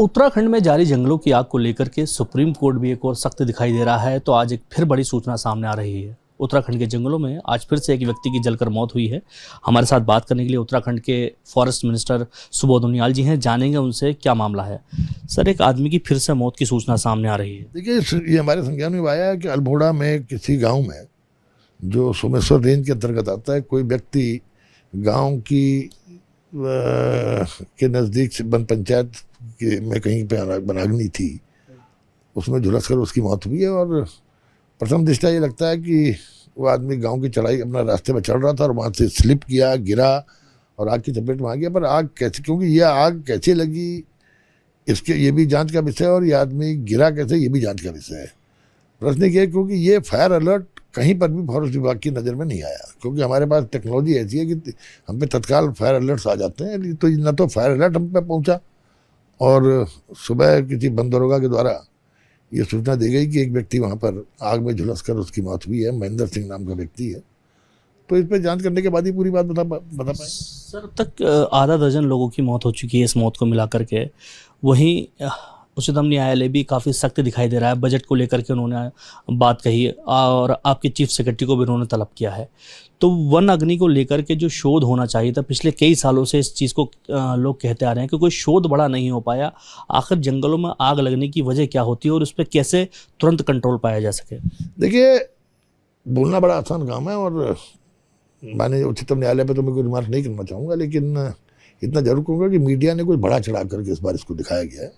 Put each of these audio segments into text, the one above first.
उत्तराखंड में जारी जंगलों की आग को लेकर के सुप्रीम कोर्ट भी एक और सख्त दिखाई दे रहा है। तो आज एक फिर बड़ी सूचना सामने आ रही है। उत्तराखंड के जंगलों में आज फिर से एक व्यक्ति की जलकर मौत हुई है। हमारे साथ बात करने के लिए उत्तराखंड के फॉरेस्ट मिनिस्टर सुबोध उनियाल जी हैं। जानेंगे उनसे क्या मामला है। सर, एक आदमी की फिर से मौत की सूचना सामने आ रही है। देखिए, ये हमारे संज्ञान में आया है कि अल्मोड़ा में किसी गांव में, जो सोमेश्वर रेंज के अंतर्गत आता है, कोई व्यक्ति गांव की के नज़दीक से वन पंचायत में कहीं पे वनाग्नि थी, उसमें झुलस कर उसकी मौत हुई है। और प्रथम दृष्टया ये लगता है कि वो आदमी गांव की चढ़ाई अपना रास्ते में चल रहा था और वहाँ से स्लिप किया, गिरा और आग की चपेट में आ गया। पर आग कैसे, क्योंकि यह आग कैसे लगी, इसके ये भी जांच का विषय है, और ये आदमी गिरा कैसे, ये भी जांच का विषय है। प्रश्न ये, क्योंकि ये फायर अलर्ट कहीं पर भी फॉरेस्ट विभाग की नज़र में नहीं आया, क्योंकि हमारे पास टेक्नोलॉजी ऐसी है कि हम पे तत्काल फायर अलर्ट्स आ जाते हैं। तो न तो फायर अलर्ट हम पे पहुंचा, और सुबह किसी वन दरोगा के द्वारा ये सूचना दी गई कि एक व्यक्ति वहाँ पर आग में झुलसकर उसकी मौत हुई है। महेंद्र सिंह नाम का व्यक्ति है। तो इस पर जांच करने के बाद ही पूरी बात बता पाए। सर, अब तक आधा दर्जन लोगों की मौत हो चुकी है इस मौत को मिला करके। वहीं उच्चतम न्यायालय भी काफ़ी सख्त दिखाई दे रहा है। बजट को लेकर के उन्होंने बात कही और आपके चीफ सेक्रेटरी को भी उन्होंने तलब किया है। तो वन अग्नि को लेकर के जो शोध होना चाहिए था, पिछले कई सालों से इस चीज़ को लोग कहते आ रहे हैं कि कोई शोध बड़ा नहीं हो पाया। आखिर जंगलों में आग लगने की वजह क्या होती है और उस पर कैसे तुरंत कंट्रोल पाया जा सके? देखिए, बोलना बड़ा आसान काम है, और माननीय उच्चतम न्यायालय पर तो मैं कोई रिमार्क नहीं करना चाहूँगा, लेकिन इतना जरूर कहूँगा कि मीडिया ने कुछ बड़ा चढ़ा करके इस बार इसको दिखाया गया है।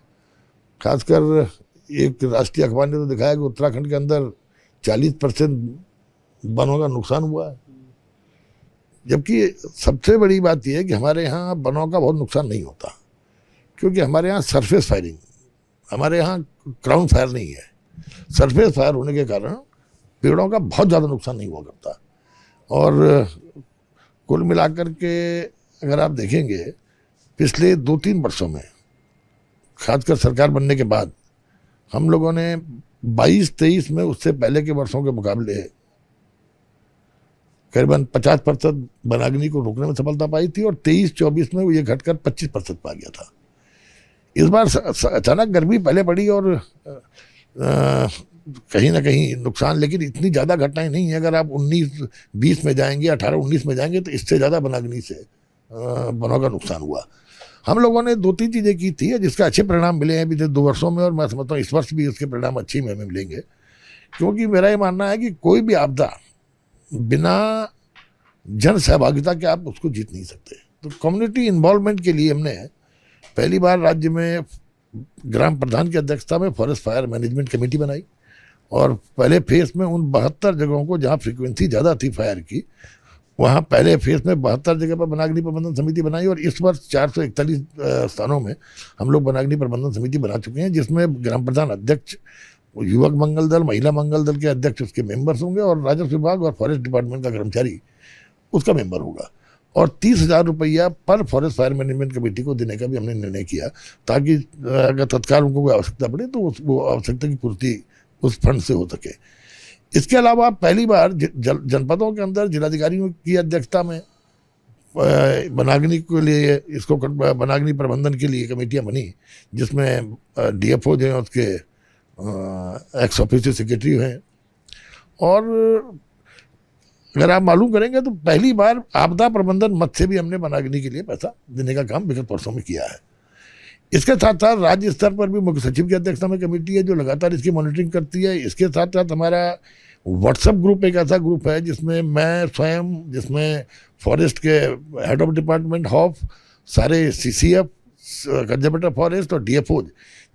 खासकर एक राष्ट्रीय अखबार ने तो दिखाया कि उत्तराखंड के अंदर 40% वनों का नुकसान हुआ है, जबकि सबसे बड़ी बात यह है कि हमारे यहाँ वनों का बहुत नुकसान नहीं होता, क्योंकि हमारे यहाँ सरफेस फायरिंग, हमारे यहाँ ग्राउंड फायर नहीं है। सरफेस फायर होने के कारण पेड़ों का बहुत ज़्यादा नुकसान नहीं हुआ करता। और कुल मिलाकर के अगर आप देखेंगे, पिछले 2-3 वर्षों में, खासकर सरकार बनने के बाद, हम लोगों ने 22-23 में उससे पहले के वर्षों के मुकाबले करीबन 50% वनाग्नि को रोकने में सफलता पाई थी, और 23-24 में ये घटकर 25% पा गया था। इस बार अचानक गर्मी पहले पड़ी और कहीं ना कहीं नुकसान, लेकिन इतनी ज़्यादा घटनाएं नहीं है। अगर आप 19-20 में जाएंगे, 18-19 में जाएंगे, तो इससे ज़्यादा वनाग्नि से वनों का नुकसान हुआ। हम लोगों ने 2-3 चीज़ें की थी जिसका अच्छे परिणाम मिले हैं पिछले 2 वर्षों में, और मैं समझता हूँ इस वर्ष भी उसके परिणाम अच्छे ही हमें मिलेंगे। क्योंकि मेरा ये मानना है कि कोई भी आपदा बिना जन सहभागिता के आप उसको जीत नहीं सकते। तो कम्युनिटी इन्वॉल्वमेंट के लिए हमने पहली बार राज्य में ग्राम प्रधान की अध्यक्षता में फॉरेस्ट फायर मैनेजमेंट कमेटी बनाई, और पहले फेज में उन 72 जगहों को जहाँ फ्रीक्वेंसी ज़्यादा थी फायर की, वहाँ पहले फेज में 72 जगह पर वनाग्नि प्रबंधन समिति बनाई। और इस वर्ष 441 स्थानों में हम लोग वनाग्नि प्रबंधन समिति बना चुके हैं, जिसमें ग्राम प्रधान अध्यक्ष, युवक मंगल दल, महिला मंगल दल के अध्यक्ष उसके मेंबर्स होंगे, और राजस्व विभाग और फॉरेस्ट डिपार्टमेंट का कर्मचारी उसका मेंबर होगा। और 30,000 रुपया पर फॉरेस्ट फायर मैनेजमेंट कमेटी को देने का भी हमने निर्णय किया, ताकि अगर तत्काल उनको कोई आवश्यकता पड़े तो वो आवश्यकता की पूर्ति उस फंड से हो सके। इसके अलावा पहली बार जनपदों के अंदर जिलाधिकारियों की अध्यक्षता में वनाग्नि के लिए, इसको वनाग्नि प्रबंधन के लिए कमेटियां बनी, जिसमें डीएफओ जो हैं उसके एक्स ऑफिशियल सेक्रेटरी हैं। और अगर आप मालूम करेंगे तो पहली बार आपदा प्रबंधन मद से भी हमने वनाग्नि के लिए पैसा देने का काम विगत वर्षों में किया है। इसके साथ साथ राज्य स्तर पर भी मुख्य सचिव की अध्यक्षता में कमेटी है जो लगातार इसकी मॉनिटरिंग करती है। इसके साथ साथ हमारा व्हाट्सएप ग्रुप एक ऐसा ग्रुप है जिसमें मैं स्वयं, जिसमें फॉरेस्ट के हेड ऑफ डिपार्टमेंट, हॉफ, सारे सीसीएफ, कंजर्वेटर फॉरेस्ट और डीएफओ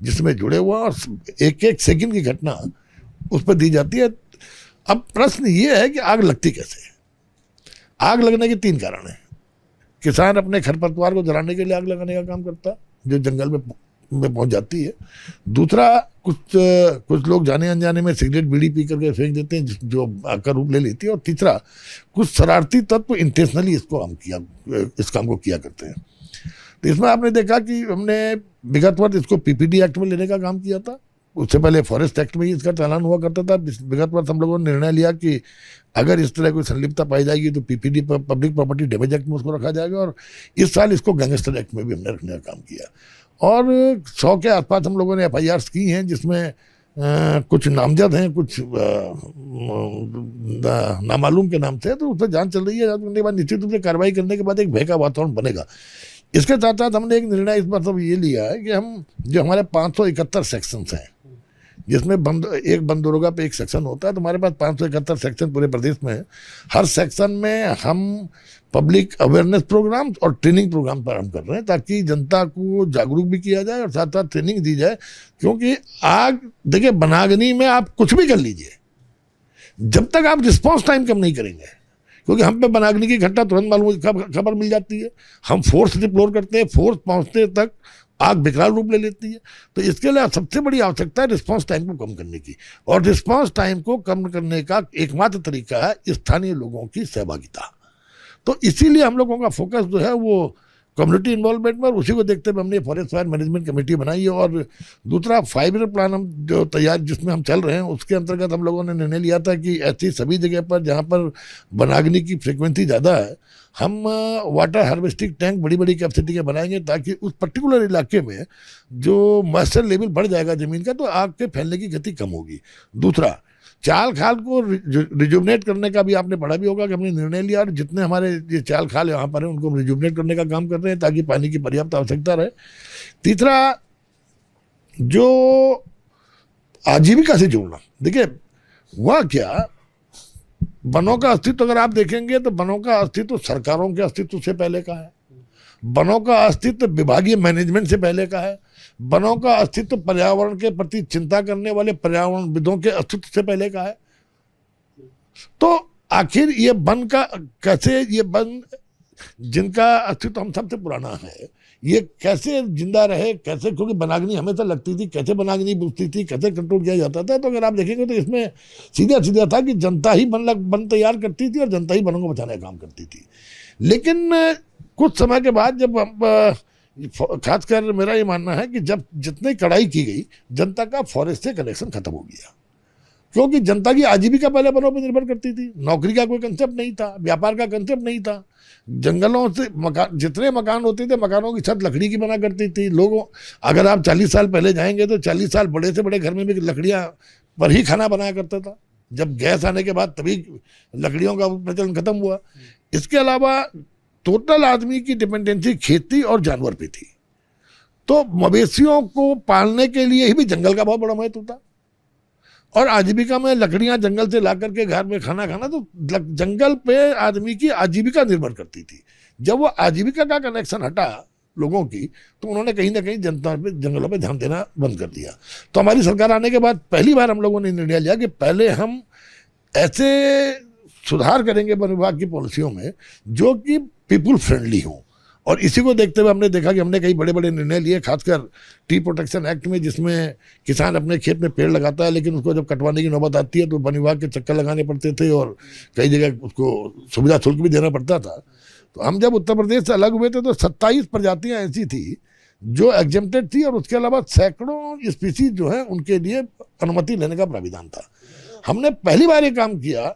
जिसमें जुड़े हुए हैं, और एक सेकंड की घटना उस पर दी जाती है। अब प्रश्न ये है कि आग लगती कैसे? आग लगने के 3 कारण हैं। किसान अपने खरपतवार को जलाने के लिए आग लगाने का काम करता है, जो जंगल में पहुंच जाती है। दूसरा, कुछ लोग जाने अनजाने में सिगरेट बीड़ी पी करके फेंक देते हैं, जो आग का रूप ले लेती है। और तीसरा, कुछ शरारती तत्व इंटेंशनली इस काम को किया करते हैं। तो इसमें आपने देखा कि हमने विगत वर्ष इसको पीपीडी एक्ट में लेने का काम किया था। उससे पहले फॉरेस्ट एक्ट में ही इसका चालान हुआ करता था। विगत वर्ष हम लोगों ने निर्णय लिया कि अगर इस तरह कोई संलिप्तता पाई जाएगी तो PPD, public property damage act में उसको रखा जाएगा, और इस साल इसको गैंगस्टर एक्ट में भी हमने रखने का काम किया। और 100 के आसपास हम लोगों ने FIRs की हैं, जिसमें कुछ नामजद हैं, कुछ नामालूम के नाम से, तो उस पर जांच चल रही है। जांच करने के बाद निश्चित रूप से कार्रवाई करने के बाद एक भय का वातावरण बनेगा। इसके साथ साथ हमने एक निर्णय इस बार सब ये लिया है कि हम जो हमारे 571 सेक्शंस हैं, जिसमें एक बंदरोगा पे एक सेक्शन होता है, तो हमारे पास 571 सेक्शन पूरे प्रदेश में है। हर सेक्शन में हम पब्लिक अवेयरनेस प्रोग्राम और ट्रेनिंग प्रोग्राम प्रारंभ कर रहे हैं, ताकि जनता को जागरूक भी किया जाए और साथ साथ ट्रेनिंग दी जाए। क्योंकि आग, देखिए, बनागनी में आप कुछ भी कर लीजिए, जब तक आप रिस्पॉन्स टाइम कम नहीं करेंगे, क्योंकि हम पे बनागनी की घटना तुरंत मालूम खबर मिल जाती है, हम फोर्स डिप्लोय करते हैं, फोर्स पहुंचने तक आग विकराल रूप ले लेती है। तो इसके लिए सबसे बड़ी आवश्यकता है रिस्पांस टाइम को कम करने की, और रिस्पांस टाइम को कम करने का एकमात्र तरीका है स्थानीय लोगों की सहभागिता। तो इसीलिए हम लोगों का फोकस जो है वो कम्युनिटी इन्वॉल्वमेंट में, उसी को देखते हुए हमने फॉरेस्ट फायर मैनेजमेंट कमेटी बनाई है। और दूसरा 5 ईयर प्लान हम जो तैयार, जिसमें हम चल रहे हैं, उसके अंतर्गत हम लोगों ने निर्णय लिया था कि ऐसी सभी जगह पर जहाँ पर बनागनी की फ्रिक्वेंसी ज़्यादा है, हम वाटर हार्वेस्टिंग टैंक बड़ी बड़ी कैपेसिटी के बनाएंगे, ताकि उस पर्टिकुलर इलाके में जो मॉइस्चर लेवल बढ़ जाएगा ज़मीन का, तो आग के फैलने की गति कम होगी। दूसरा, चाल खाल को रिजुवनेट करने का भी आपने पढ़ा भी होगा कि हमने निर्णय लिया, और जितने हमारे ये चाल खाल यहाँ पर हैं उनको रिजुवनेट करने का काम कर रहे हैं, ताकि पानी की पर्याप्त आवश्यकता रहे। तीसरा, जो आजीविका से जुड़ना, देखिए हुआ क्या, वनों का अस्तित्व अगर आप देखेंगे तो वनों का अस्तित्व सरकारों के अस्तित्व से पहले का है, वनों का अस्तित्व विभागीय मैनेजमेंट से पहले का है, वनों का अस्तित्व पर्यावरण के प्रति चिंता करने वाले पर्यावरणविदों के अस्तित्व से पहले का है। तो आखिर ये वन का कैसे, ये वन जिनका अस्तित्व हम सबसे पुराना है, ये कैसे जिंदा रहे, कैसे, क्योंकि बनागनी हमेशा लगती थी, कैसे बनागनी बुझती थी, कैसे कंट्रोल किया जाता था। तो अगर आप देखेंगे तो इसमें सीधा सीधा था कि जनता ही वन तैयार करती थी और जनता ही वनों को बचाने का काम करती थी। लेकिन कुछ समय के बाद, जब हम, खासकर मेरा ये मानना है कि जब जितनी कड़ाई की गई, जनता का फॉरेस्ट से कनेक्शन खत्म हो गया, क्योंकि जनता की आजीविका पहले वनों पर निर्भर करती थी, नौकरी का कोई कंसेप्ट नहीं था, व्यापार का कंसेप्ट नहीं था। जंगलों से मकान, जितने मकान होते थे, मकानों की छत लकड़ी की बना करती थी। लोगों, अगर आप 40 साल पहले जाएंगे तो 40 साल बड़े से बड़े घर में भी लकड़ियाँ पर ही खाना बनाया करता था। जब गैस आने के बाद तभी लकड़ियों का प्रचलन खत्म हुआ। इसके अलावा टोटल आदमी की डिपेंडेंसी खेती और जानवर पे थी, तो मवेशियों को पालने के लिए ही भी जंगल का बहुत बड़ा महत्व था। और आजीविका में लकड़ियां जंगल से ला करके घर में खाना खाना, तो जंगल पे आदमी की आजीविका निर्भर करती थी। जब वो आजीविका का कनेक्शन हटा लोगों की, तो उन्होंने कहीं ना कहीं जनता पे, जंगलों पे ध्यान देना बंद कर दिया। तो हमारी सरकार आने के बाद पहली बार हम लोगों ने निर्णय लिया कि पहले हम ऐसे सुधार करेंगे वन विभाग की पॉलिसियों में जो कि पीपुल फ्रेंडली हो। और इसी को देखते हुए हमने देखा कि हमने कई बड़े बड़े निर्णय लिए, खासकर ट्री प्रोटेक्शन एक्ट में, जिसमें किसान अपने खेत में पेड़ लगाता है, लेकिन उसको जब कटवाने की नौबत आती है तो वन विभाग के चक्कर लगाने पड़ते थे और कई जगह उसको सुविधा शुल्क भी देना पड़ता था। तो हम जब उत्तर प्रदेश से अलग हुए थे तो 27 प्रजातियाँ ऐसी थी जो एग्जेम्प्टेड थी, और उसके अलावा सैकड़ों स्पीसीज जो है उनके लिए अनुमति लेने का प्राविधान था। हमने पहली बार ये काम किया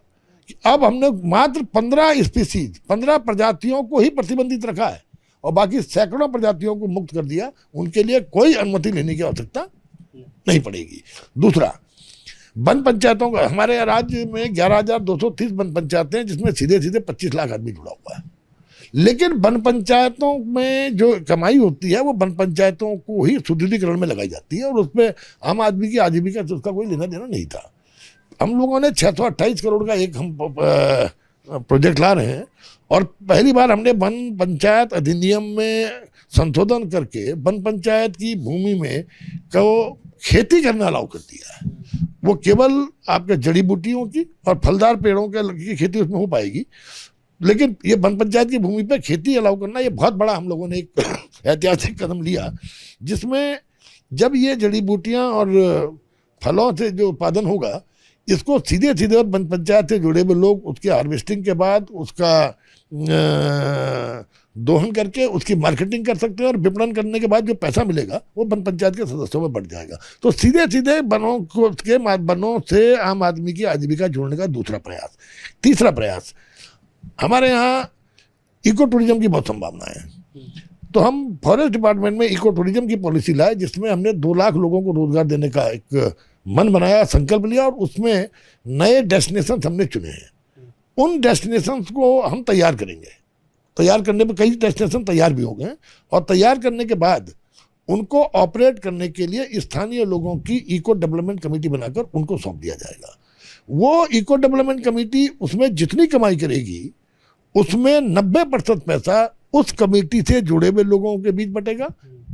कि अब हमने मात्र 15 स्पीसीज, 15 प्रजातियों को ही प्रतिबंधित रखा है, और बाकी सैकड़ों प्रजातियों को मुक्त कर दिया। उनके लिए कोई अनुमति लेने की आवश्यकता नहीं पड़ेगी। दूसरा, वन पंचायतों का, हमारे राज्य में 11,230 वन पंचायतें हैं, जिसमें सीधे सीधे 25 लाख आदमी जुड़ा हुआ है। लेकिन वन पंचायतों में जो कमाई होती है वो वन पंचायतों को ही सुदृढ़ीकरण में लगाई जाती है, और उस पर आम आदमी की आजीविका से उसका कोई लेना देना नहीं था। हम लोगों ने 628 करोड़ का एक हम प्रोजेक्ट ला रहे हैं, और पहली बार हमने वन पंचायत अधिनियम में संशोधन करके वन पंचायत की भूमि में को खेती करना अलाउ कर दिया है। वो केवल आपके जड़ी बूटियों की और फलदार पेड़ों की खेती उसमें हो पाएगी, लेकिन ये वन पंचायत की भूमि पर खेती अलाउ करना, ये बहुत बड़ा हम लोगों ने एक ऐतिहासिक कदम लिया, जिसमें जब ये जड़ी बूटियाँ और फलों से जो उत्पादन होगा, इसको सीधे सीधे वन पंचायत से जुड़े हुए लोग उसके हार्वेस्टिंग के बाद उसका दोहन करके उसकी मार्केटिंग कर सकते हैं, और विपणन करने के बाद जो पैसा मिलेगा वो वन पंचायत के सदस्यों में बढ़ जाएगा। तो सीधे सीधे वनों से आम आदमी की आजीविका जोड़ने का दूसरा प्रयास। तीसरा प्रयास, हमारे यहाँ इको टूरिज्म की बहुत संभावना है। तो हम फॉरेस्ट डिपार्टमेंट में इको टूरिज्म की पॉलिसी लाए, जिसमें हमने 2 लाख लोगों को रोजगार देने का एक मन बनाया, संकल्प लिया, और उसमें नए डेस्टिनेशन हमने चुने हैं। उन डेस्टिनेशंस को हम तैयार करेंगे। तैयार करने में कई डेस्टिनेशन तैयार भी हो गए, और तैयार करने के बाद उनको ऑपरेट करने के लिए स्थानीय लोगों की इको डेवलपमेंट कमेटी बनाकर उनको सौंप दिया जाएगा। वो इको डेवलपमेंट कमेटी उसमें जितनी कमाई करेगी उसमें 90% पैसा उस कमेटी से जुड़े हुए लोगों के बीच बटेगा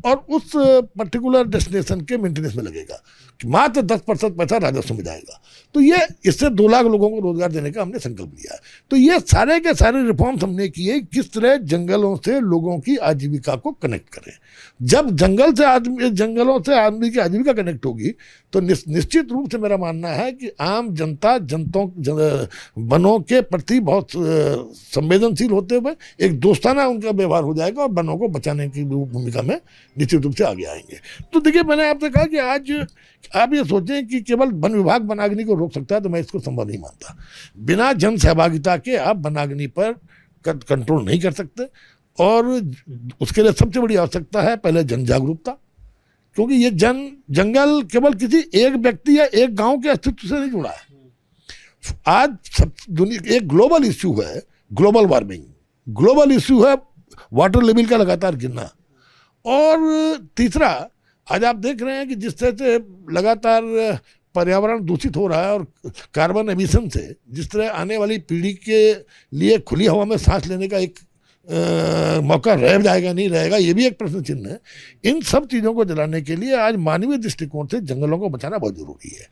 और उस पर्टिकुलर डेस्टिनेशन के मेंटेनेंस में लगेगा। मात्र 10% पैसा राजस्व में जाएगा। तो ये इससे 2 लाख लोगों को रोजगार देने का हमने संकल्प लिया है। तो ये सारे के सारे रिफॉर्म्स हमने किए, किस तरह जंगलों से लोगों की आजीविका को कनेक्ट करें। जब जंगलों से आदमी की आजीविका कनेक्ट होगी तो निश्चित रूप से मेरा मानना है कि आम जनता वनों के प्रति बहुत संवेदनशील होते हुए एक दोस्ताना उनका व्यवहार हो जाएगा और वनों को बचाने की भूमिका में निश्चित रूप से आगे आएंगे। तो देखिए, मैंने आपसे कहा कि आज आप ये सोचें कि केवल वन विभाग वनाग्नि को रोक सकता है, तो मैं इसको संभव नहीं मानता। बिना जन सहभागिता के आप वनाग्नि पर कंट्रोल नहीं कर सकते, और उसके लिए सबसे बड़ी आवश्यकता है पहले जन जागरूकता, क्योंकि ये जंगल केवल किसी एक व्यक्ति या एक गांव के अस्तित्व से नहीं जुड़ा है। आज सब दुनिया एक ग्लोबल इश्यू है, ग्लोबल वार्मिंग, ग्लोबल इश्यू है वाटर लेवल का लगातार गिरना, और तीसरा आज आप देख रहे हैं कि जिस तरह से लगातार पर्यावरण दूषित हो रहा है और कार्बन एमिशन से जिस तरह आने वाली पीढ़ी के लिए खुली हवा में सांस लेने का एक मौका रह जाएगा नहीं रहेगा, ये भी एक प्रश्न चिन्ह है। इन सब चीज़ों को जलाने के लिए आज मानवीय दृष्टिकोण से जंगलों को बचाना बहुत जरूरी है,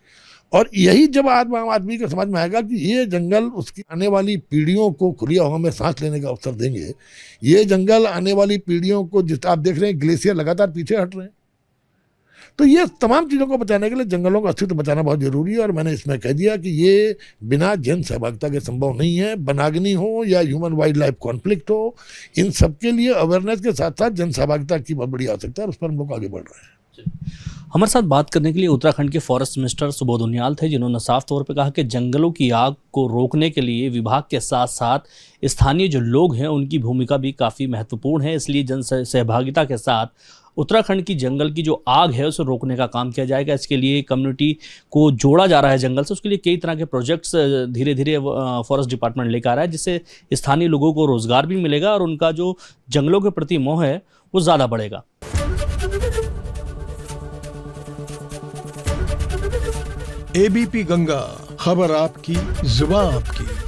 और यही जब आम आदमी को समझ में आएगा कि ये जंगल उसकी आने वाली पीढ़ियों को खुली हवा में सांस लेने का अवसर देंगे, ये जंगल आने वाली पीढ़ियों को, जिस आप देख रहे हैं ग्लेशियर लगातार पीछे हट रहे हैं, तो ये तमाम चीज़ों को बचाने के लिए जंगलों का अस्तित्व बचाना बहुत जरूरी है। और मैंने इसमें कह दिया कि ये बिना जन सहभागिता के संभव नहीं है। वनाग्नि हो या ह्यूमन वाइल्ड लाइफ कॉन्फ्लिक्ट हो, इन सब के लिए अवेयरनेस के साथ साथ जन सहभागिता की बहुत बड़ी आवश्यकता है, उस पर हम लोग आगे बढ़ रहे हैं। हमारे साथ बात करने के लिए उत्तराखंड के फॉरेस्ट मिनिस्टर सुबोध उनियाल थे, जिन्होंने साफ तौर पर कहा कि जंगलों की आग को रोकने के लिए विभाग के साथ साथ स्थानीय जो लोग हैं उनकी भूमिका भी काफ़ी महत्वपूर्ण है। इसलिए जन सहभागिता के साथ उत्तराखंड की जंगल की जो आग है उसे रोकने का काम किया जाएगा। इसके लिए कम्युनिटी को जोड़ा जा रहा है जंगल से, उसके लिए कई तरह के प्रोजेक्ट्स धीरे धीरे फॉरेस्ट डिपार्टमेंट लेकर आ रहा है, जिससे स्थानीय लोगों को रोजगार भी मिलेगा और उनका जो जंगलों के प्रति मोह है वो ज़्यादा बढ़ेगा। एबीपी गंगा, खबर आपकी, जुबान आपकी।